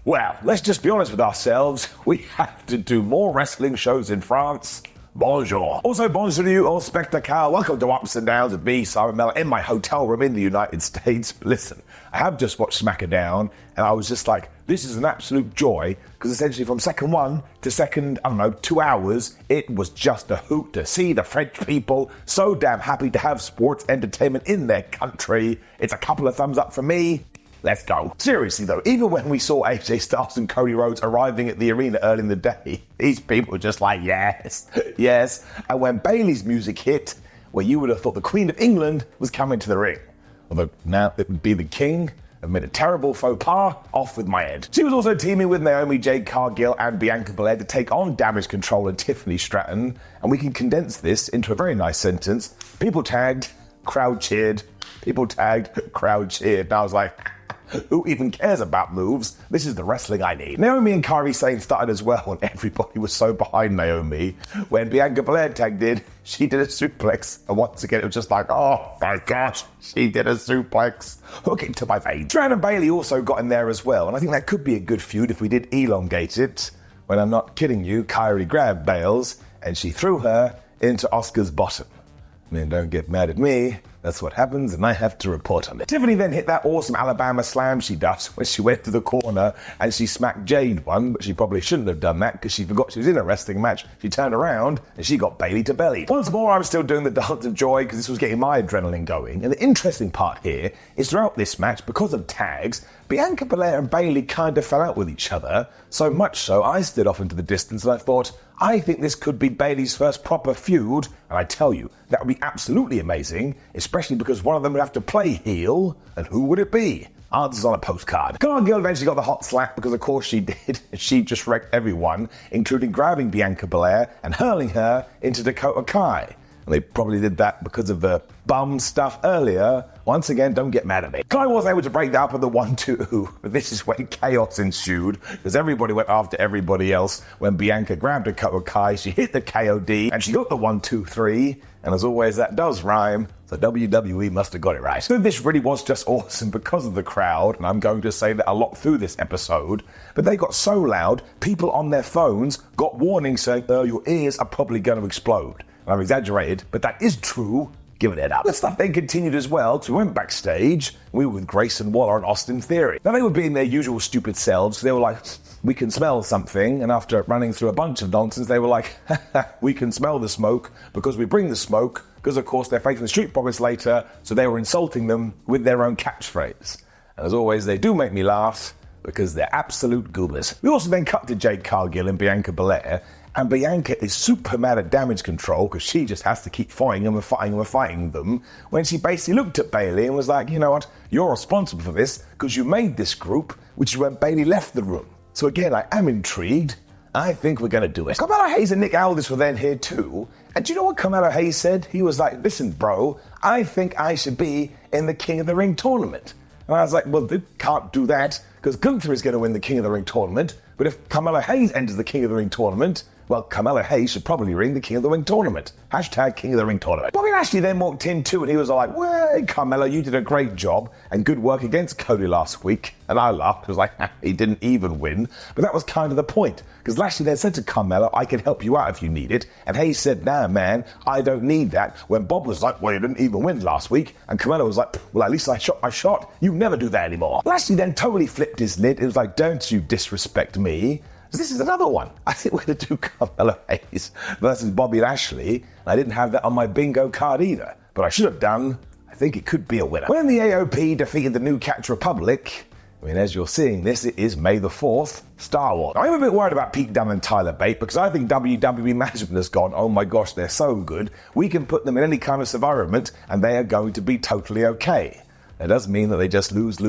Well, let's just be honest with ourselves. We have to do more wrestling shows in France. Bonjour. Also, bonjour to you, all spectacle. Welcome to Ups and Downs with me, Simon Mellor, in my hotel room in the United States. Listen, I have just watched SmackDown, and I was just like, this is an absolute joy, because essentially from second one to second, 2 hours, it was just a hoot to see the French people so damn happy to have sports entertainment in their country. It's a couple of thumbs up for me. Let's go. Seriously though, even when we saw AJ Styles and Cody Rhodes arriving at the arena early in the day, these people were just like, yes, yes. And when Bayley's music hit, well, you would have thought the Queen of England was coming to the ring. Although now it would be the King. I've made a terrible faux pas, off with my head. She was also teaming with Naomi, Jade, Cargill and Bianca Belair to take on Damage Control and Tiffany Stratton. And we can condense this into a very nice sentence. People tagged, crowd cheered. People tagged, crowd cheered. And I was like, who even cares about moves? This is the wrestling I need. Naomi and Kairi Sane started as well, and everybody was so behind Naomi. When Bianca Belair tagged in, she did a suplex. And once again, it was just like, oh my gosh, she did a suplex. Hook it to my veins. Stratton and Bayley also got in there as well, and I think that could be a good feud if we did elongate it. When I'm not kidding you, Kairi grabbed Bales, and she threw her into Asuka's bottom. I mean, don't get mad at me. That's what happens, and I have to report on it. Tiffany then hit that awesome Alabama slam she does when she went to the corner and she smacked Jade one, but she probably shouldn't have done that because she forgot she was in a wrestling match. She turned around and she got Bayley to belly. Once more, I was still doing the dance of joy because this was getting my adrenaline going. And the interesting part here is throughout this match, because of tags, Bianca Belair and Bayley kind of fell out with each other. So much so, I stood off into the distance and I thought, I think this could be Bayley's first proper feud. And I tell you, that would be absolutely amazing, especially because one of them would have to play heel. And who would it be? Answers on a postcard. Cargill eventually got the hot slap because of course she did. She just wrecked everyone, including grabbing Bianca Belair and hurling her into Dakota Kai. And they probably did that because of the bum stuff earlier. Once again, don't get mad at me. Kai was able to break that up with the 1-2, but this is when chaos ensued, because everybody went after everybody else. When Bianca grabbed Dakota Kai, she hit the KOD, and she got the 1-2-3, and as always, that does rhyme, so WWE must have got it right. So this really was just awesome because of the crowd, and I'm going to say that a lot through this episode, but they got so loud, people on their phones got warnings saying, your ears are probably going to explode. I've exaggerated, but that is true. Give it up. The stuff then continued as well, so we went backstage. We were with Grayson Waller and Austin Theory. Now they were being their usual stupid selves. They were like, we can smell something. And after running through a bunch of nonsense, they were like, we can smell the smoke because we bring the smoke. Because of course they're facing the Street Profits later, so they were insulting them with their own catchphrase. And as always, they do make me laugh because they're absolute goobers. We also then cut to Jade Cargill and Bianca Belair. And Bianca is super mad at Damage Control because she just has to keep fighting them and fighting them and fighting them, when she basically looked at Bayley and was like, you know what, you're responsible for this because you made this group, which is when Bayley left the room. So again, I am intrigued. I think we're going to do it. Carmelo Hayes and Nick Aldis were then here too. And do you know what Carmelo Hayes said? He was like, listen, bro, I think I should be in the King of the Ring tournament. And I was like, well, they can't do that because Gunther is going to win the King of the Ring tournament. But if Carmelo Hayes enters the King of the Ring tournament, well, Carmelo Hayes should probably ring the King of the Ring tournament. Hashtag King of the Ring tournament. Bobby Lashley then walked in too, and he was like, well, Carmelo, you did a great job and good work against Cody last week. And I laughed. I was like, he didn't even win. But that was kind of the point. Because Lashley then said to Carmelo, I can help you out if you need it. And Hayes said, nah, man, I don't need that. When Bob was like, well, you didn't even win last week. And Carmelo was like, well, at least I shot my shot. You never do that anymore. Lashley then totally flipped his lid. It was like, don't you disrespect me. This is another one. I think we're going to do Carmelo Hayes versus Bobby Lashley. And I didn't have that on my bingo card either. But I should have done. I think it could be a winner. When the AOP defeated the New Catch Republic, I mean, as you're seeing this, it is May the 4th, Star Wars. I'm a bit worried about Pete Dunne and Tyler Bate because I think WWE management has gone, oh my gosh, they're so good. We can put them in any kind of environment and they are going to be totally okay. That does mean that they just lose.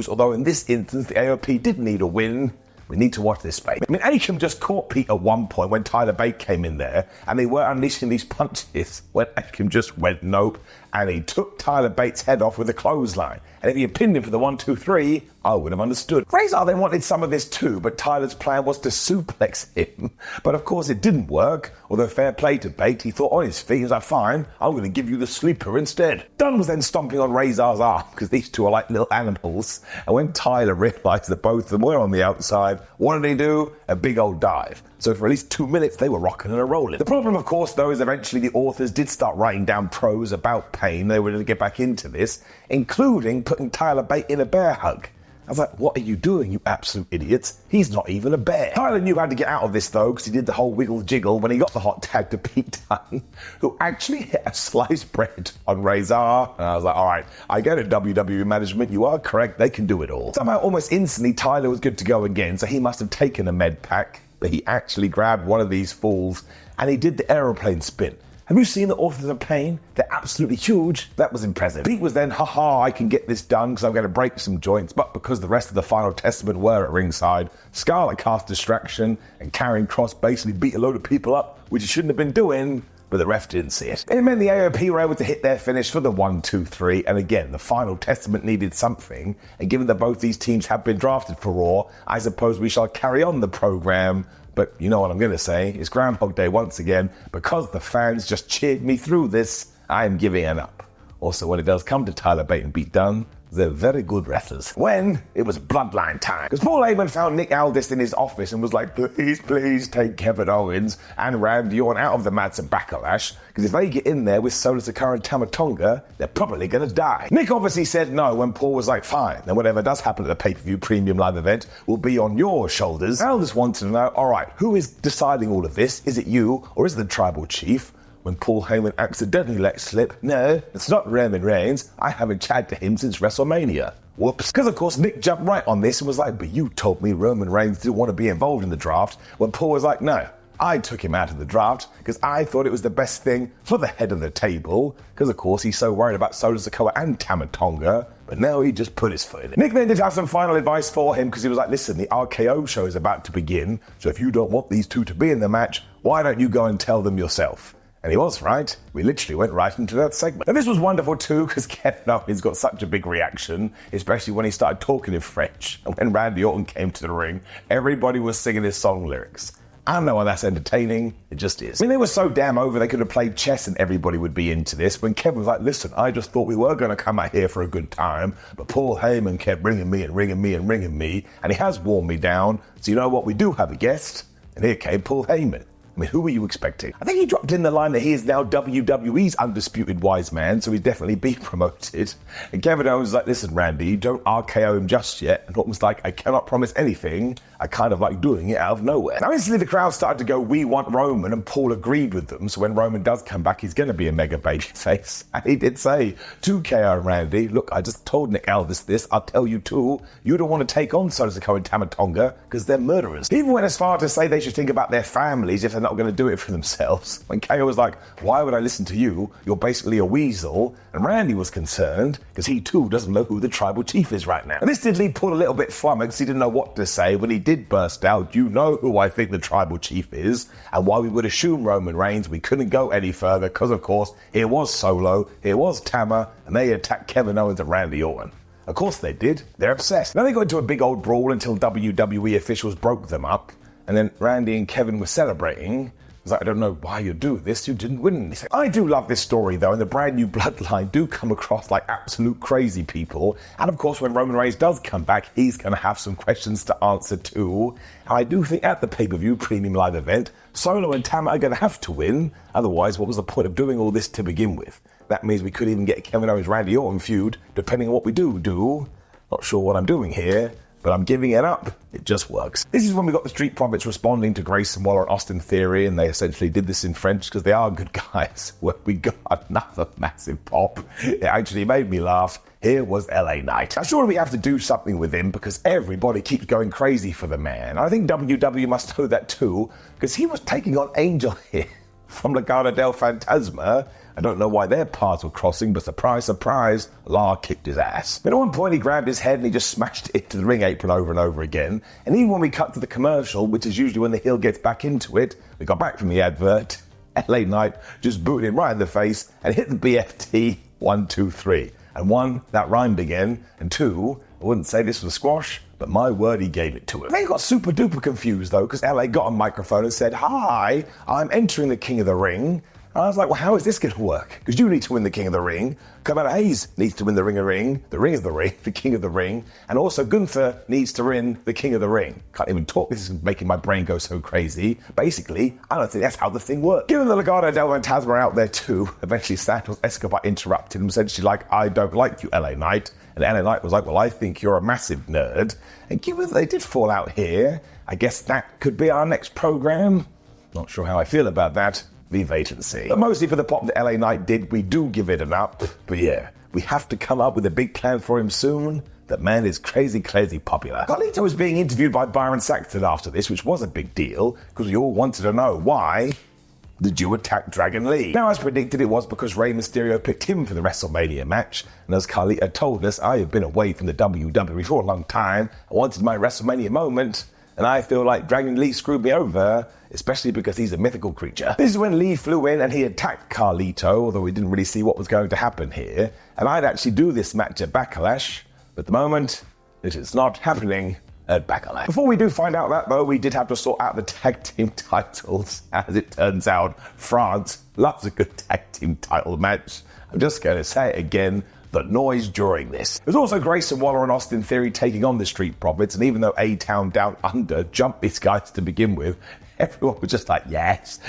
Although in this instance, the AOP did need a win. We need to watch this space. I mean, Akam just caught Pete at one point when Tyler Bate came in there, and they were unleashing these punches when Akam just went nope, and he took Tyler Bate's head off with a clothesline. And if he had pinned him for the 1-2-3, I would have understood. Razor then wanted some of this too, but Tyler's plan was to suplex him. But of course it didn't work, although fair play to Bate, he thought on his feet, he was like, fine, I'm going to give you the sleeper instead. Dunn was then stomping on Razor's arm, because these two are like little animals, and when Tyler realised that both of them were on the outside, what did he do? A big old dive. So for at least 2 minutes, they were rocking and rolling. The problem, of course, though, is eventually the authors did start writing down pros about pain. They were going to get back into this, including putting Tyler Bate in a bear hug. I was like, what are you doing, you absolute idiots? He's not even a bear. Tyler knew how to get out of this, though, because he did the whole wiggle jiggle when he got the hot tag to Pete Dunne, who actually hit a sliced bread on Razor. And I was like, all right, I get it, WWE management. You are correct. They can do it all. Somehow, almost instantly, Tyler was good to go again, so he must have taken a med pack. But he actually grabbed one of these fools, and he did the aeroplane spin. Have you seen the Authors of Pain? They're absolutely huge. That was impressive. Pete was then, haha, I can get this done because I'm going to break some joints. But because the rest of the Final Testament were at ringside, Scarlett cast distraction and Karrion Kross basically beat a load of people up, which he shouldn't have been doing, but the ref didn't see it. It meant the AOP were able to hit their finish for the 1, 2, 3. And again, the Final Testament needed something. And given that both these teams have been drafted for Raw, I suppose we shall carry on the program. But you know what I'm going to say, it's Groundhog Day once again. Because the fans just cheered me through this, I am giving it up. Also, when it does come to Tyler Bate and Pete Dunne, they're very good wrestlers. When it was Bloodline time. Because Paul Heyman found Nick Aldis in his office and was like, please take Kevin Owens and Randy Orton out of the mats at Backlash. Because if they get in there with Solo Sikoa and Tama Tonga, they're probably going to die. Nick obviously said no when Paul was like, fine, then whatever does happen at the pay-per-view premium live event will be on your shoulders. Aldis wanted to know, all right, who is deciding all of this? Is it you or is it the tribal chief? When Paul Heyman accidentally let slip, no, it's not Roman Reigns. I haven't chatted to him since WrestleMania. Whoops. Because, of course, Nick jumped right on this and was like, but you told me Roman Reigns didn't want to be involved in the draft. When Paul was like, no, I took him out of the draft because I thought it was the best thing for the head of the table. Because, of course, he's so worried about Solo Sikoa and Tama Tonga. But now he just put his foot in it. Nick then did have some final advice for him because he was like, listen, the RKO show is about to begin. So if you don't want these two to be in the match, why don't you go and tell them yourself? And he was right. We literally went right into that segment. And this was wonderful too, because Kevin Owens got such a big reaction, especially when he started talking in French. And when Randy Orton came to the ring, everybody was singing his song lyrics. I don't know why that's entertaining. It just is. I mean, they were so damn over, they could have played chess and everybody would be into this. When Kevin was like, listen, I just thought we were going to come out here for a good time, but Paul Heyman kept ringing me and ringing me and ringing me, and he has worn me down. So you know what? We do have a guest. And here came Paul Heyman. I mean, who were you expecting? I think he dropped in the line that he is now WWE's undisputed wise man, so he's definitely been promoted. And Kevin Owens was like, listen, Randy, don't RKO him just yet. And Orton was like, I cannot promise anything. I kind of like doing it out of nowhere. Now, instantly the crowd started to go, we want Roman, and Paul agreed with them. So when Roman does come back, he's going to be a mega baby face. And he did say to KO and Randy, look, I just told Nick Aldis this. I'll tell you too. You don't want to take on Solo Sikoa and Tama Tonga because they're murderers. He even went as far to say they should think about their families if they're not going to do it for themselves. When KO was like, why would I listen to you? You're basically a weasel. And Randy was concerned because he too doesn't know who the tribal chief is right now. And this did leave Paul a little bit flummoxed. He didn't know what to say, but he did burst out, you know who I think the tribal chief is, and why we would assume Roman Reigns. We couldn't go any further because, of course, here was Solo, here was Tama, and they attacked Kevin Owens and Randy Orton. Of course they did. They're obsessed. Then they got into a big old brawl until WWE officials broke them up, and then Randy and Kevin were celebrating. I was like, I don't know why you do this, you didn't win. He said, I do love this story though, and the brand new Bloodline do come across like absolute crazy people. And of course, when Roman Reigns does come back, he's going to have some questions to answer too. And I do think at the pay-per-view premium live event, Solo and Tama are going to have to win. Otherwise, what was the point of doing all this to begin with? That means we could even get Kevin Owens Randy Orton feud, depending on what we do. Not sure what I'm doing here, but I'm giving it up. It just works. This is when we got the Street Profits responding to Grayson Waller and Austin Theory, and they essentially did this in French because they are good guys. Where we got another massive pop. It actually made me laugh. Here was LA Knight. Now, surely we have to do something with him because everybody keeps going crazy for the man. I think WWE must know that too, because he was taking on Angel here from Legado del Fantasma. I don't know why their paths were crossing, but surprise, surprise, Law kicked his ass. But at one point he grabbed his head and he just smashed it into the ring apron over and over again. And even when we cut to the commercial, which is usually when the heel gets back into it, we got back from the advert, LA Knight just booted him right in the face and hit the BFT 1, 2, 3. And 1, that rhymed again, and 2, I wouldn't say this was squash, but my word, he gave it to him. They got super duper confused though, because LA got a microphone and said, "Hi, I'm entering the King of the Ring." And I was like, well, how is this going to work? Because you need to win the King of the Ring. Carmelo Hayes needs to win the Ring of the Ring, the King of the Ring. And also Gunther needs to win the King of the Ring. Can't even talk. This is making my brain go so crazy. Basically, I don't think that's how the thing works. Given that Legado del Fantasma are out there too, eventually Santos Escobar interrupted him, essentially like, "I don't like you, LA Knight." And LA Knight was like, "Well, I think you're a massive nerd." And given that they did fall out here, I guess that could be our next program. Not sure how I feel about that. We wait and see. But mostly for the pop that LA Knight did, we do give it an up. But yeah, we have to come up with a big plan for him soon. That man is crazy, crazy popular. Carlito was being interviewed by Byron Saxton after this, which was a big deal, because we all wanted to know why did you attack Dragon Lee? Now, as predicted, it was because Rey Mysterio picked him for the WrestleMania match. And as Carlito told us, I have been away from the WWE for a long time. I wanted my WrestleMania moment. And I feel like Dragon Lee screwed me over, especially because he's a mythical creature. This is when Lee flew in and he attacked Carlito, although we didn't really see what was going to happen here. And I'd actually do this match at Backlash, but at the moment, it is not happening at Backlash. Before we do find out that, though, we did have to sort out the tag team titles. As it turns out, France loves a good tag team title match. I'm just going to say it again. The noise during this. There's also Grayson Waller and Austin Theory taking on the Street Profits, and even though A-Town Down Under jumped these guys to begin with, everyone was just like, yes,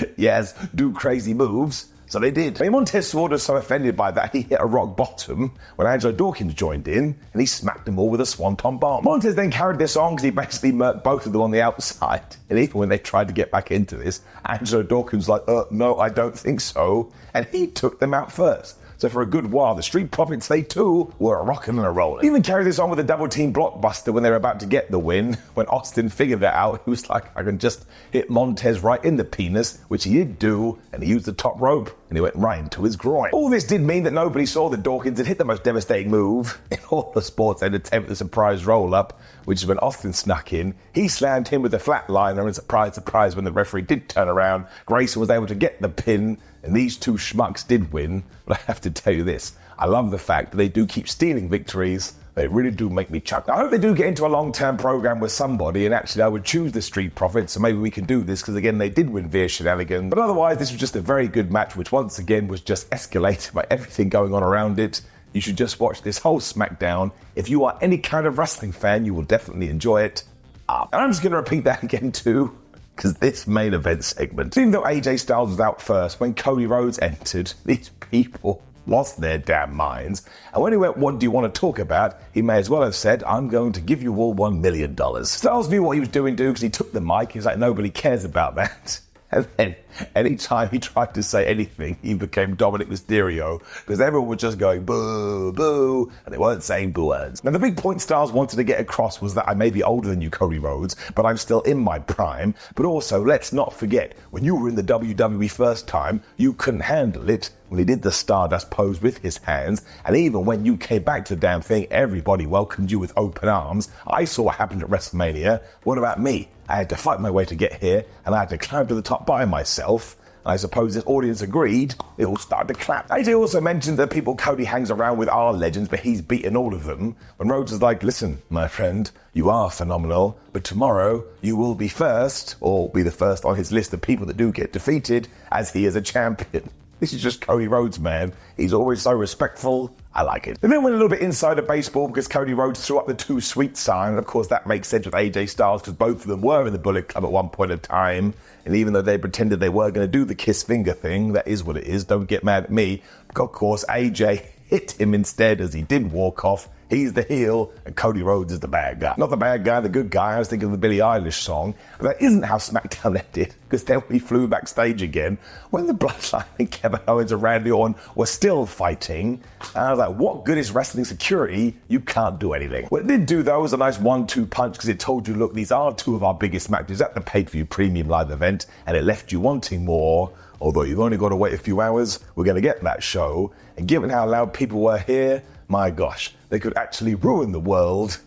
do crazy moves. So they did. I mean, Montez Ford was so offended by that, he hit a rock bottom when Angelo Dawkins joined in, and he smacked them all with a Swanton Bomb. Montez then carried this on because he basically murked both of them on the outside. And even when they tried to get back into this, Angelo Dawkins was like, no, I don't think so. And he took them out first. So for a good while, the Street Profits, they too were a rockin' and a rollin'. He even carried this on with a double team blockbuster when they were about to get the win. When Austin figured that out, he was like, I can just hit Montez right in the penis, which he did do, and he used the top rope, and he went right into his groin. All this did mean that nobody saw that Dawkins had hit the most devastating move in all the sports entertainment, the surprise roll-up, which is when Austin snuck in. He slammed him with a flatliner, and surprise, when the referee did turn around, Grayson was able to get the pin, and these two schmucks did win. But I have to tell you this, I love the fact that they do keep stealing victories. They really do make me chuckle. I hope they do get into a long-term program with somebody, and actually I would choose the Street Profits, so maybe we can do this, because again, they did win via shenanigans. But otherwise, this was just a very good match, which once again was just escalated by everything going on around it. You should just watch this whole SmackDown. If you are any kind of wrestling fan, you will definitely enjoy it. And I'm just going to repeat that again too, because this main event segment, even though AJ Styles was out first, when Cody Rhodes entered, these people lost their damn minds. And when he went, what do you want to talk about? He may as well have said, I'm going to give you all $1 million. Styles knew what he was doing, because he took the mic. He was like, nobody cares about that. And then, anytime he tried to say anything, he became Dominic Mysterio, because everyone was just going, boo, boo, and they weren't saying boo words. Now, the big point Styles wanted to get across was that I may be older than you, Cody Rhodes, but I'm still in my prime. But also, let's not forget, when you were in the WWE first time, you couldn't handle it. Well, he did the Stardust pose with his hands, and even when you came back to the damn thing, everybody welcomed you with open arms. I saw what happened at WrestleMania. What about me? I had to fight my way to get here, and I had to climb to the top by myself. And I suppose this audience agreed, it all started to clap. AJ also mentioned that people Cody hangs around with are legends, but he's beaten all of them. When Rhodes was like, listen, my friend, you are phenomenal, but tomorrow you will be first, or be the first on his list of people that do get defeated, as he is a champion. This is just Cody Rhodes, man. He's always so respectful. I like it. And then went a little bit inside of baseball, because Cody Rhodes threw up the Too Sweet sign. And of course, that makes sense with AJ Styles, because both of them were in the Bullet Club at one point in time. And even though they pretended they were going to do the kiss finger thing, that is what it is. Don't get mad at me. But of course, AJ hit him instead as he did walk off. He's the heel, and Cody Rhodes is the bad guy. Not the bad guy, the good guy. I was thinking of the Billie Eilish song. But that isn't how SmackDown ended, because then we flew backstage again when the Bloodline and Kevin Owens and Randy Orton were still fighting. And I was like, what good is wrestling security? You can't do anything. What it did do, though, was a nice 1-2 punch, because it told you, look, these are two of our biggest matches at the pay-per-view premium live event, and it left you wanting more. Although you've only got to wait a few hours, we're going to get that show. And given how loud people were here, my gosh, they could actually ruin the world.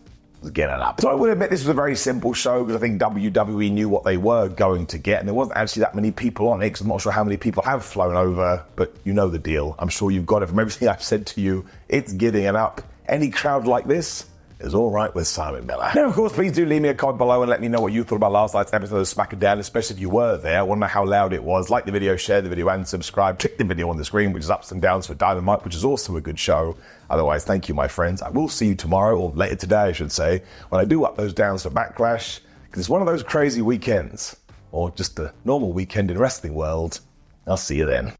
Get it up. So I would admit this was a very simple show, because I think WWE knew what they were going to get, and there wasn't actually that many people on it, because I'm not sure how many people have flown over, but you know the deal. I'm sure you've got it from everything I've said to you. It's getting it up. Any crowd like this, is all right with Simon Miller. Now, of course, please do leave me a comment below and let me know what you thought about last night's episode of SmackDown, especially if you were there. I want to know how loud it was. Like the video, share the video, and subscribe. Click the video on the screen, which is Ups and Downs for Dynamite, which is also a good show. Otherwise, thank you, my friends. I will see you tomorrow, or later today, I should say, when I do up those downs for Backlash, because it's one of those crazy weekends, or just a normal weekend in wrestling world. I'll see you then.